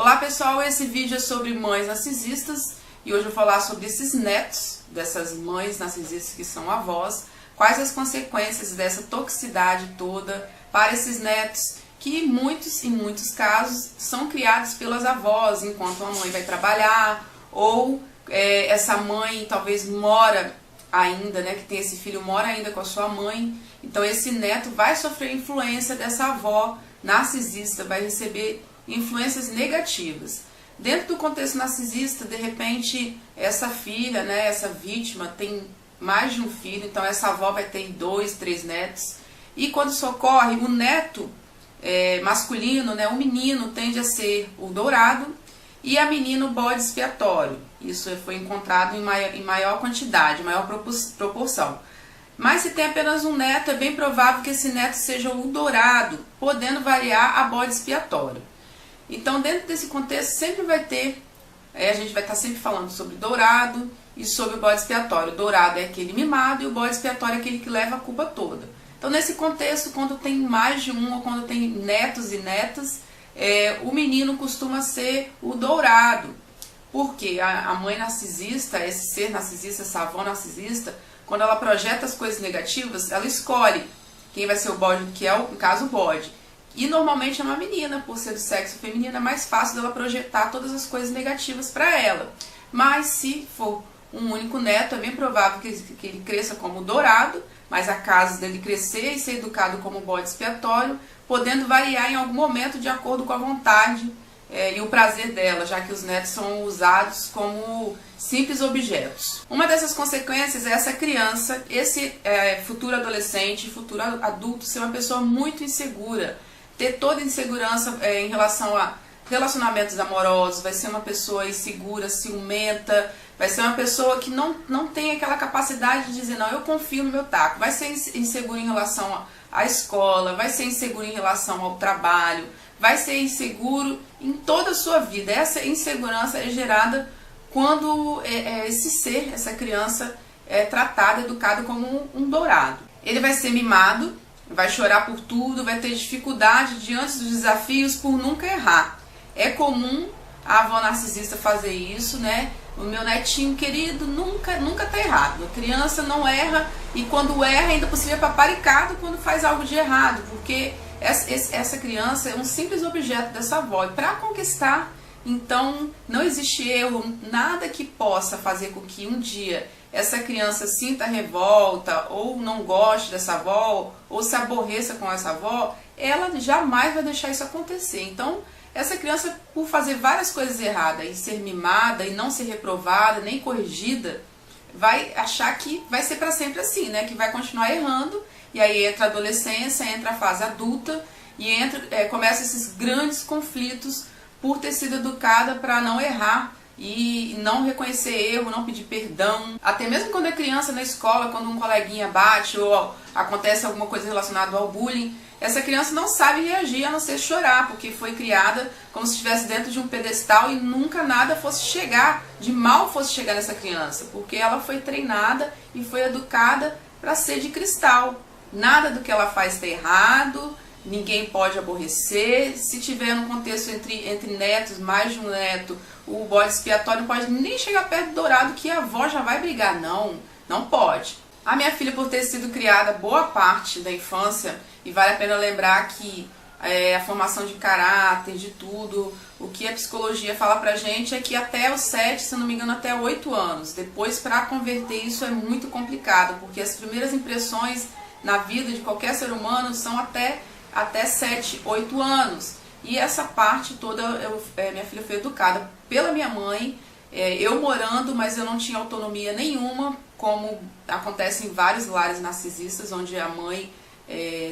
Olá pessoal, esse vídeo é sobre mães narcisistas e hoje eu vou falar sobre esses netos dessas mães narcisistas que são avós, quais as consequências dessa toxicidade toda para esses netos que em muitos casos são criados pelas avós enquanto a mãe vai trabalhar ou essa mãe talvez mora ainda, que tem esse filho, mora ainda com a sua mãe, então esse neto vai sofrer influência dessa avó narcisista, vai receber influências negativas. Dentro do contexto narcisista, de repente, essa filha, essa vítima tem mais de um filho, então essa avó vai ter 2, 3 netos, e quando isso ocorre, o neto masculino, o menino tende a ser o dourado, e a menina o bode expiatório. Isso foi encontrado em maior quantidade, maior proporção. Mas se tem apenas um neto, é bem provável que esse neto seja o dourado, podendo variar a bode expiatório. Então, dentro desse contexto, sempre vai ter, a gente vai estar sempre falando sobre dourado e sobre o bode expiatório. O dourado é aquele mimado e o bode expiatório é aquele que leva a culpa toda. Então, nesse contexto, quando tem mais de um ou quando tem netos e netas, o menino costuma ser o dourado. Porque a mãe narcisista, esse ser narcisista, essa avó narcisista, quando ela projeta as coisas negativas, ela escolhe quem vai ser o bode, que é, no caso, o bode. E normalmente é uma menina, por ser do sexo feminino, é mais fácil dela projetar todas as coisas negativas para ela. Mas se for um único neto, é bem provável que ele cresça como dourado, mas há casos dele crescer e ser educado como bode expiatório, podendo variar em algum momento de acordo com a vontade e o prazer dela, já que os netos são usados como simples objetos. Uma dessas consequências é essa criança, esse futuro adolescente, futuro adulto, ser uma pessoa muito insegura, ter toda insegurança em relação a relacionamentos amorosos, vai ser uma pessoa insegura, ciumenta, vai ser uma pessoa que não tem aquela capacidade de dizer, não, eu confio no meu taco, vai ser inseguro em relação à escola, vai ser inseguro em relação ao trabalho, vai ser inseguro em toda a sua vida. Essa insegurança é gerada quando esse ser, essa criança é tratada, educada como um dourado. Ele vai ser mimado, vai chorar por tudo, vai ter dificuldade diante dos desafios por nunca errar. É comum a avó narcisista fazer isso, O meu netinho querido nunca tá errado. A criança não erra e quando erra ainda por cima é paparicado quando faz algo de errado, porque essa criança é um simples objeto dessa avó. E para conquistar, então, não existe erro, nada que possa fazer com que um dia essa criança sinta revolta, ou não goste dessa avó, ou se aborreça com essa avó, ela jamais vai deixar isso acontecer. Então, essa criança, por fazer várias coisas erradas, e ser mimada, e não ser reprovada, nem corrigida, vai achar que vai ser para sempre assim, que vai continuar errando, e aí entra a adolescência, entra a fase adulta, e começa esses grandes conflitos por ter sido educada para não errar, e não reconhecer erro, não pedir perdão. Até mesmo quando é criança na escola, quando um coleguinha bate ou acontece alguma coisa relacionada ao bullying, essa criança não sabe reagir a não ser chorar, porque foi criada como se estivesse dentro de um pedestal e nunca nada fosse chegar, de mal fosse chegar nessa criança, porque ela foi treinada e foi educada para ser de cristal. Nada do que ela faz está errado, ninguém pode aborrecer. Se tiver num contexto entre netos, mais de um neto, o bode expiatório não pode nem chegar perto do dourado que a avó já vai brigar. Não pode. A minha filha, por ter sido criada boa parte da infância, e vale a pena lembrar que a formação de caráter, de tudo, o que a psicologia fala pra gente é que até os 7, se não me engano, até 8 anos. Depois, para converter isso é muito complicado, porque as primeiras impressões na vida de qualquer ser humano são até 7, 8 anos. E essa parte toda, minha filha foi educada pela minha mãe, eu morando, mas eu não tinha autonomia nenhuma, como acontece em vários lares narcisistas, onde a mãe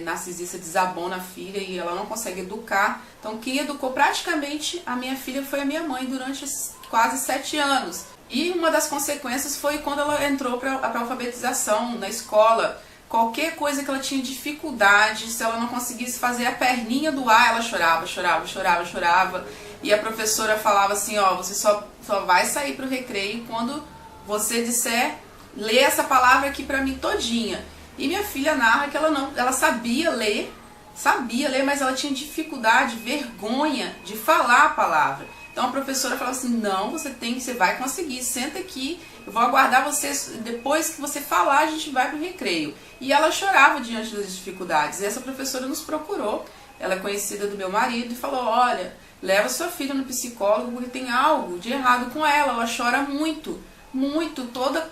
narcisista desabona a filha e ela não consegue educar. Então quem educou praticamente a minha filha foi a minha mãe durante quase 7 anos. E uma das consequências foi quando ela entrou para a alfabetização na escola. Qualquer coisa que ela tinha dificuldade, se ela não conseguisse fazer a perninha do A, ela chorava. E a professora falava assim, você só vai sair para o recreio quando você disser, lê essa palavra aqui para mim todinha. E minha filha narra que ela sabia ler, sabia ler, mas ela tinha dificuldade, vergonha de falar a palavra. Então a professora falava assim, não, você vai conseguir, senta aqui, eu vou aguardar você, depois que você falar a gente vai pro recreio. E ela chorava diante das dificuldades, e essa professora nos procurou, ela é conhecida do meu marido, e falou, olha, leva sua filha no psicólogo porque tem algo de errado com ela chora muito,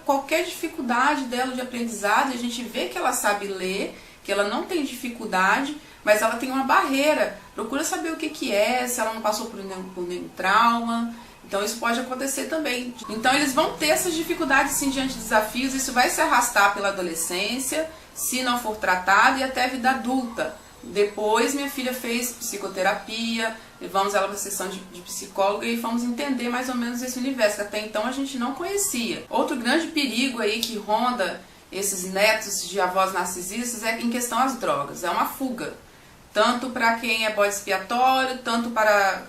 qualquer dificuldade dela de aprendizado, a gente vê que ela sabe ler, que ela não tem dificuldade, mas ela tem uma barreira, procura saber o que é, se ela não passou por nenhum trauma, então isso pode acontecer também. Então eles vão ter essas dificuldades sim diante de desafios, isso vai se arrastar pela adolescência, se não for tratado, e até a vida adulta. Depois minha filha fez psicoterapia, levamos ela para a sessão de psicóloga e fomos entender mais ou menos esse universo, que até então a gente não conhecia. Outro grande perigo aí que ronda esses netos de avós narcisistas é em questão às drogas, é uma fuga. Tanto para quem é bode expiatório, tanto para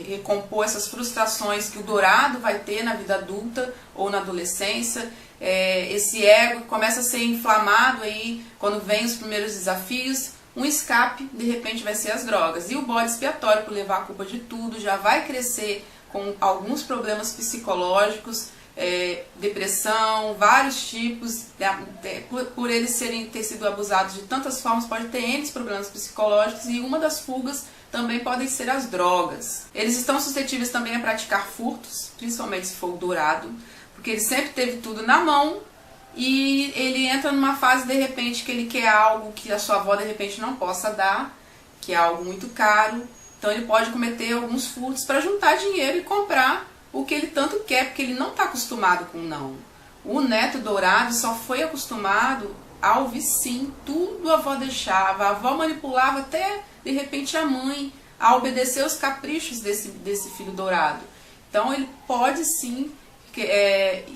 recompor essas frustrações que o dourado vai ter na vida adulta ou na adolescência. Esse ego começa a ser inflamado aí quando vem os primeiros desafios. Um escape, de repente, vai ser as drogas. E o bode expiatório, por levar a culpa de tudo, já vai crescer com alguns problemas psicológicos, depressão, vários tipos, por eles ter sido abusados de tantas formas, pode ter N problemas psicológicos, e uma das fugas também podem ser as drogas. Eles estão suscetíveis também a praticar furtos, principalmente se for o dourado, porque ele sempre teve tudo na mão, e ele entra numa fase, de repente, que ele quer algo que a sua avó, de repente, não possa dar, que é algo muito caro. Então ele pode cometer alguns furtos para juntar dinheiro e comprar o que ele tanto quer, porque ele não está acostumado com não. O neto dourado só foi acostumado a ouvir sim, tudo a avó deixava, a avó manipulava até, de repente, a mãe a obedecer os caprichos desse filho dourado. Então ele pode sim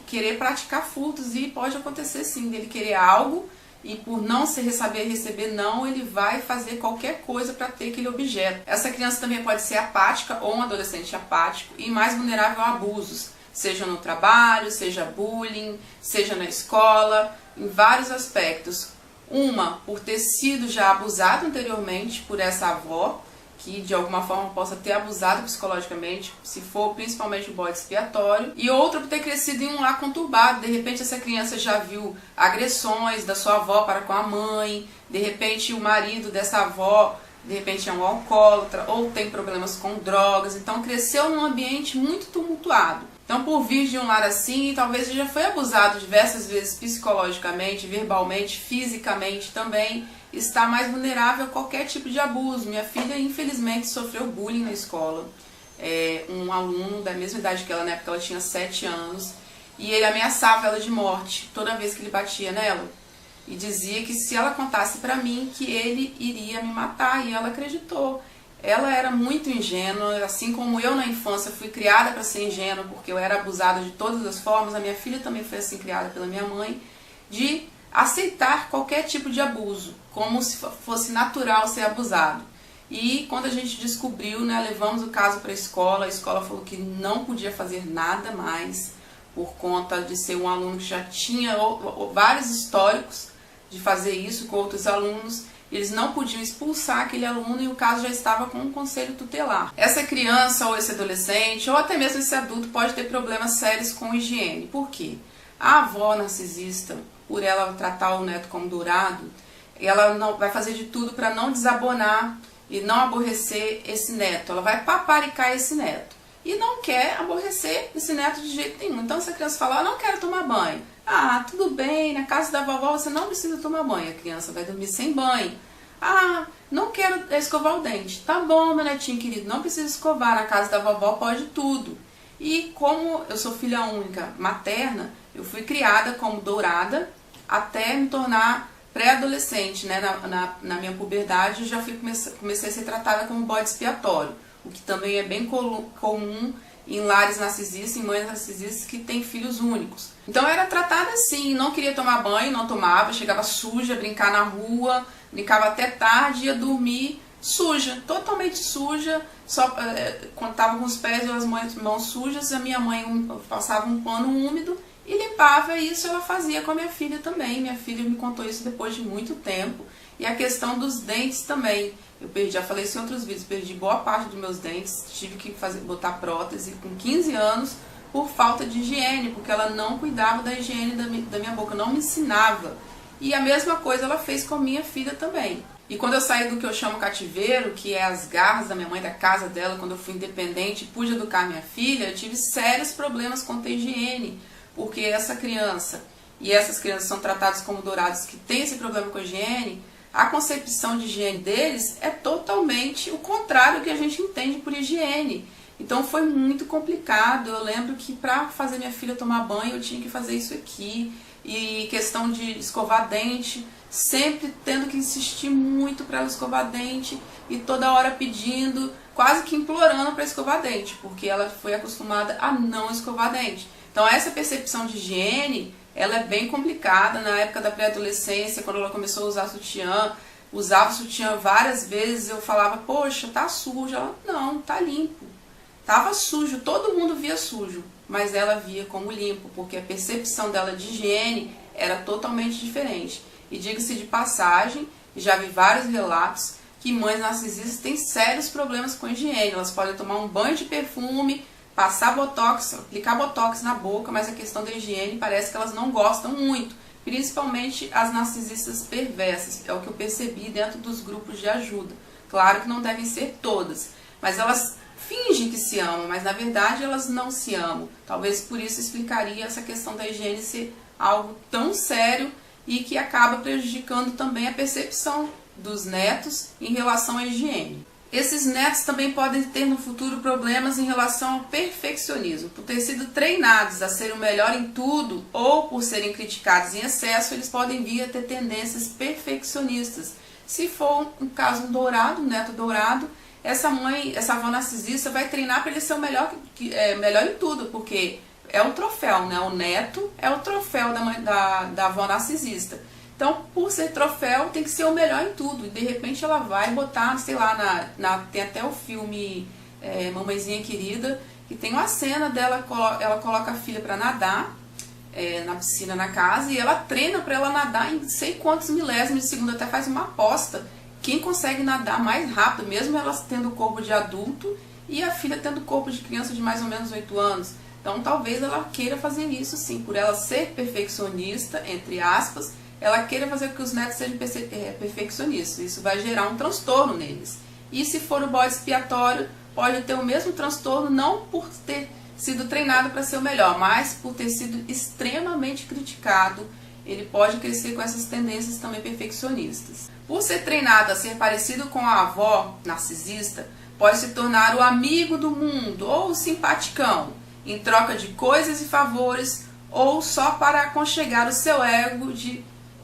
querer praticar furtos, e pode acontecer sim dele querer algo e por não saber receber não, ele vai fazer qualquer coisa para ter aquele objeto. Essa criança também pode ser apática ou um adolescente apático e mais vulnerável a abusos, seja no trabalho, seja bullying, seja na escola, em vários aspectos. Uma, por ter sido já abusado anteriormente por essa avó, que de alguma forma possa ter abusado psicologicamente, se for principalmente o bode expiatório, e outra por ter crescido em um lar conturbado. De repente essa criança já viu agressões da sua avó para com a mãe, de repente o marido dessa avó, de repente é um alcoólatra, ou tem problemas com drogas, então cresceu num ambiente muito tumultuado. Então por vir de um lar assim, talvez ele já foi abusado diversas vezes psicologicamente, verbalmente, fisicamente também, está mais vulnerável a qualquer tipo de abuso. Minha filha, infelizmente, sofreu bullying na escola. Um aluno da mesma idade que ela, na época ela tinha 7 anos, e ele ameaçava ela de morte toda vez que ele batia nela. E dizia que se ela contasse pra mim, que ele iria me matar, e ela acreditou. Ela era muito ingênua, assim como eu na infância fui criada para ser ingênua, porque eu era abusada de todas as formas, a minha filha também foi assim criada pela minha mãe, de aceitar qualquer tipo de abuso, como se fosse natural ser abusado. E quando a gente descobriu, né, levamos o caso para a escola falou que não podia fazer nada mais, por conta de ser um aluno que já tinha vários históricos de fazer isso com outros alunos. Eles não podiam expulsar aquele aluno e o caso já estava com um conselho tutelar. Essa criança ou esse adolescente, ou até mesmo esse adulto, pode ter problemas sérios com higiene. Por quê? A avó narcisista, por ela tratar o neto como dourado, ela não vai fazer de tudo para não desabonar e não aborrecer esse neto. Ela vai paparicar esse neto. E não quer aborrecer esse neto de jeito nenhum. Então essa criança fala, eu não quero tomar banho. Ah, tudo bem, na casa da vovó você não precisa tomar banho. A criança vai dormir sem banho. Ah, não quero escovar o dente. Tá bom, meu netinho querido, não precisa escovar. Na casa da vovó pode tudo. E como eu sou filha única materna, eu fui criada como dourada até me tornar pré-adolescente, né? Na minha puberdade, eu já comecei a ser tratada como bode expiatório, o que também é bem comum em lares narcisistas, em mães narcisistas que têm filhos únicos. Então eu era tratada assim, não queria tomar banho, não tomava, chegava suja, brincar na rua, brincava até tarde, ia dormir suja, totalmente suja, só quando estava com os pés e as mãos sujas, a minha mãe passava um pano úmido e limpava, e isso ela fazia com a minha filha também. Minha filha me contou isso depois de muito tempo, E a questão dos dentes também. Eu perdi, já falei isso em outros vídeos, perdi boa parte dos meus dentes, tive que botar prótese com 15 anos por falta de higiene, porque ela não cuidava da higiene da minha boca, não me ensinava. E a mesma coisa ela fez com a minha filha também. E quando eu saí do que eu chamo cativeiro, que é as garras da minha mãe, da casa dela, quando eu fui independente e pude educar minha filha, eu tive sérios problemas com a higiene, porque essa criança e essas crianças são tratadas como dourados que têm esse problema com a higiene, a concepção de higiene deles é totalmente o contrário do que a gente entende por higiene. Então foi muito complicado. Eu lembro que para fazer minha filha tomar banho eu tinha que fazer isso aqui. E questão de escovar dente, sempre tendo que insistir muito para ela escovar dente e toda hora pedindo, quase que implorando para escovar dente, porque ela foi acostumada a não escovar dente. Então essa percepção de higiene, ela é bem complicada. Na época da pré-adolescência, quando ela começou a usar sutiã, usava sutiã várias vezes, eu falava, poxa, tá sujo. Ela, não, tá limpo. Tava sujo, todo mundo via sujo, mas ela via como limpo, porque a percepção dela de higiene era totalmente diferente. E diga-se de passagem, já vi vários relatos que mães narcisistas têm sérios problemas com higiene. Elas podem tomar um banho de perfume, passar botox, aplicar botox na boca, mas a questão da higiene parece que elas não gostam muito, principalmente as narcisistas perversas, é o que eu percebi dentro dos grupos de ajuda. Claro que não devem ser todas, mas elas fingem que se amam, mas na verdade elas não se amam. Talvez por isso explicaria essa questão da higiene ser algo tão sério e que acaba prejudicando também a percepção dos netos em relação à higiene. Esses netos também podem ter no futuro problemas em relação ao perfeccionismo. Por ter sido treinados a ser o melhor em tudo ou por serem criticados em excesso, eles podem vir a ter tendências perfeccionistas. Se for um caso dourado, um neto dourado, essa avó narcisista vai treinar para ele ser o melhor em tudo, porque é um troféu, né? O neto é o troféu da avó narcisista. Então, por ser troféu, tem que ser o melhor em tudo. E de repente ela vai botar, sei lá, tem até o filme Mamãezinha Querida, que tem uma cena dela, ela coloca a filha para nadar na piscina na casa, e ela treina para ela nadar em sei quantos milésimos de segundo, até faz uma aposta. Quem consegue nadar mais rápido, mesmo elas tendo o corpo de adulto e a filha tendo o corpo de criança de mais ou menos 8 anos. Então talvez ela queira fazer isso sim, por ela ser perfeccionista, entre aspas, ela queira fazer com que os netos sejam perfeccionistas. Isso vai gerar um transtorno neles. E se for o bode expiatório, pode ter o mesmo transtorno, não por ter sido treinado para ser o melhor, mas por ter sido extremamente criticado. Ele pode crescer com essas tendências também perfeccionistas. Por ser treinado a ser parecido com a avó narcisista, pode se tornar o amigo do mundo ou o simpaticão, em troca de coisas e favores, ou só para aconchegar o seu ego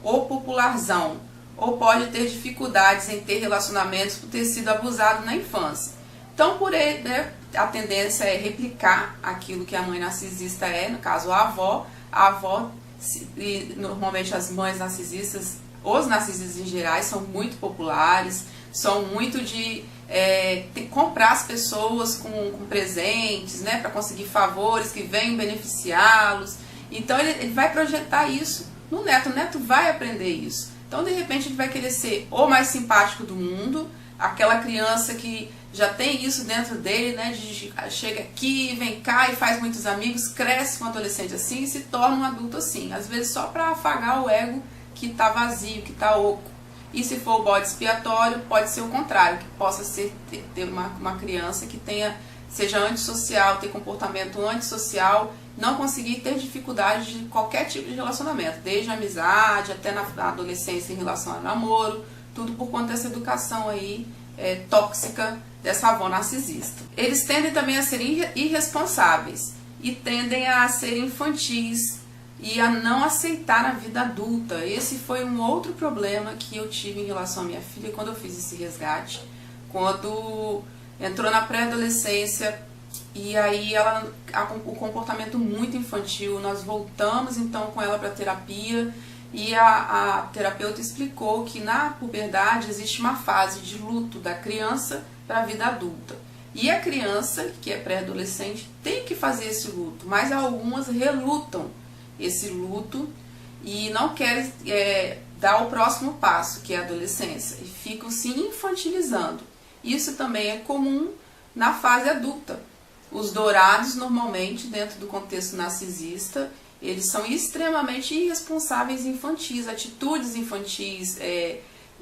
ou popularzão, ou pode ter dificuldades em ter relacionamentos por ter sido abusado na infância. Então, por ele, né, a tendência é replicar aquilo que a mãe narcisista é, no caso a avó, e normalmente as mães narcisistas, os narcisistas em geral, são muito populares, são muito de comprar as pessoas com presentes, né, para conseguir favores que venham beneficiá-los. Então ele vai projetar isso no neto, o neto vai aprender isso. Então de repente ele vai querer ser o mais simpático do mundo, aquela criança que já tem isso dentro dele, né, chega aqui, vem cá e faz muitos amigos, cresce com um adolescente assim e se torna um adulto assim, às vezes só para afagar o ego que está vazio, que está oco. E se for o bode expiatório, pode ser o contrário, que possa ter uma criança que seja antissocial, ter comportamento antissocial, não conseguir ter dificuldade de qualquer tipo de relacionamento, desde a amizade até na adolescência em relação ao namoro, tudo por conta dessa educação aí tóxica dessa avó narcisista. Eles tendem também a ser irresponsáveis e tendem a ser infantis e a não aceitar a vida adulta. Esse foi um outro problema que eu tive em relação à minha filha quando eu fiz esse resgate, quando entrou na pré-adolescência e aí o comportamento muito infantil. Nós voltamos então com ela para terapia e a terapeuta explicou que na puberdade existe uma fase de luto da criança para a vida adulta. E a criança, que é pré-adolescente, tem que fazer esse luto, mas algumas relutam esse luto e não querem dá o próximo passo, que é a adolescência, e ficam se infantilizando. Isso também é comum na fase adulta. Os dourados, normalmente, dentro do contexto narcisista, eles são extremamente irresponsáveis e infantis, atitudes infantis,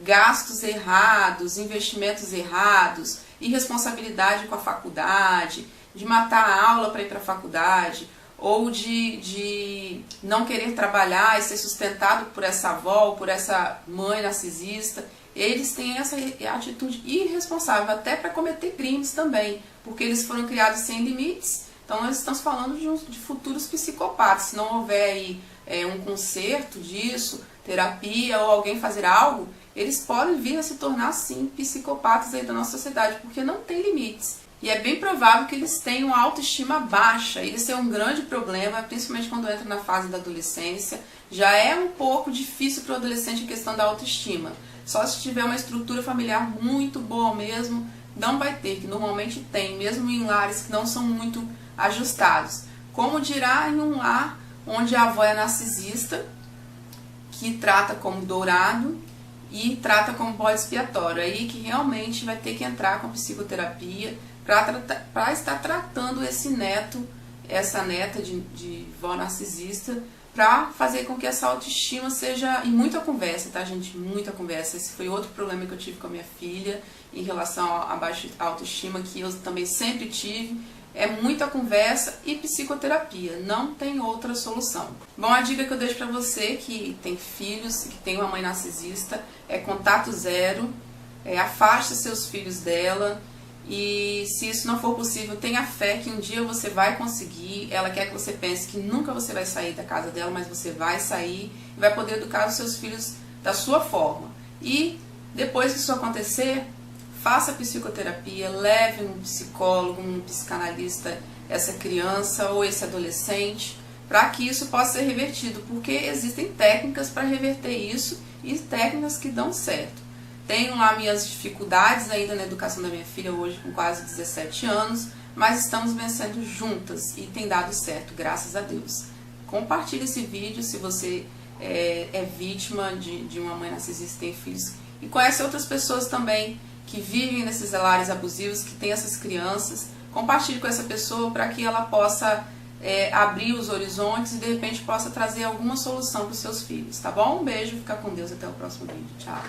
gastos errados, investimentos errados, irresponsabilidade com a faculdade, de matar a aula para ir para a faculdade, ou de não querer trabalhar e ser sustentado por essa avó, por essa mãe narcisista. Eles têm essa atitude irresponsável, até para cometer crimes também, porque eles foram criados sem limites. Então nós estamos falando de futuros psicopatas. Se não houver aí um conserto disso, terapia ou alguém fazer algo, eles podem vir a se tornar sim psicopatas aí da nossa sociedade, porque não tem limites. E é bem provável que eles tenham autoestima baixa. Isso é um grande problema, principalmente quando entra na fase da adolescência. Já é um pouco difícil para o adolescente a questão da autoestima. Só se tiver uma estrutura familiar muito boa mesmo, não vai ter, que normalmente tem, mesmo em lares que não são muito ajustados. Como dirá em um lar onde a avó é narcisista, que trata como dourado e trata como bode expiatório. Aí que realmente vai ter que entrar com psicoterapia para estar tratando esse neto, essa neta de vó narcisista, para fazer com que essa autoestima seja... E muita conversa, tá, gente? Muita conversa. Esse foi outro problema que eu tive com a minha filha em relação à baixa autoestima, que eu também sempre tive. É muita conversa e psicoterapia. Não tem outra solução. Bom, a dica que eu deixo para você que tem filhos, que tem uma mãe narcisista, é contato zero. Afaste seus filhos dela. E se isso não for possível, tenha fé que um dia você vai conseguir. Ela quer que você pense que nunca você vai sair da casa dela, mas você vai sair e vai poder educar os seus filhos da sua forma. E depois que isso acontecer, faça psicoterapia, leve um psicólogo, um psicanalista essa criança ou esse adolescente, para que isso possa ser revertido, porque existem técnicas para reverter isso e técnicas que dão certo. Tenho lá minhas dificuldades ainda na educação da minha filha hoje com quase 17 anos, mas estamos vencendo juntas e tem dado certo, graças a Deus. Compartilhe esse vídeo se você é vítima de uma mãe narcisista e tem filhos e conhece outras pessoas também que vivem nesses lares abusivos, que tem essas crianças. Compartilhe com essa pessoa para que ela possa abrir os horizontes e de repente possa trazer alguma solução para os seus filhos, tá bom? Um beijo, fica com Deus, até o próximo vídeo. Tchau!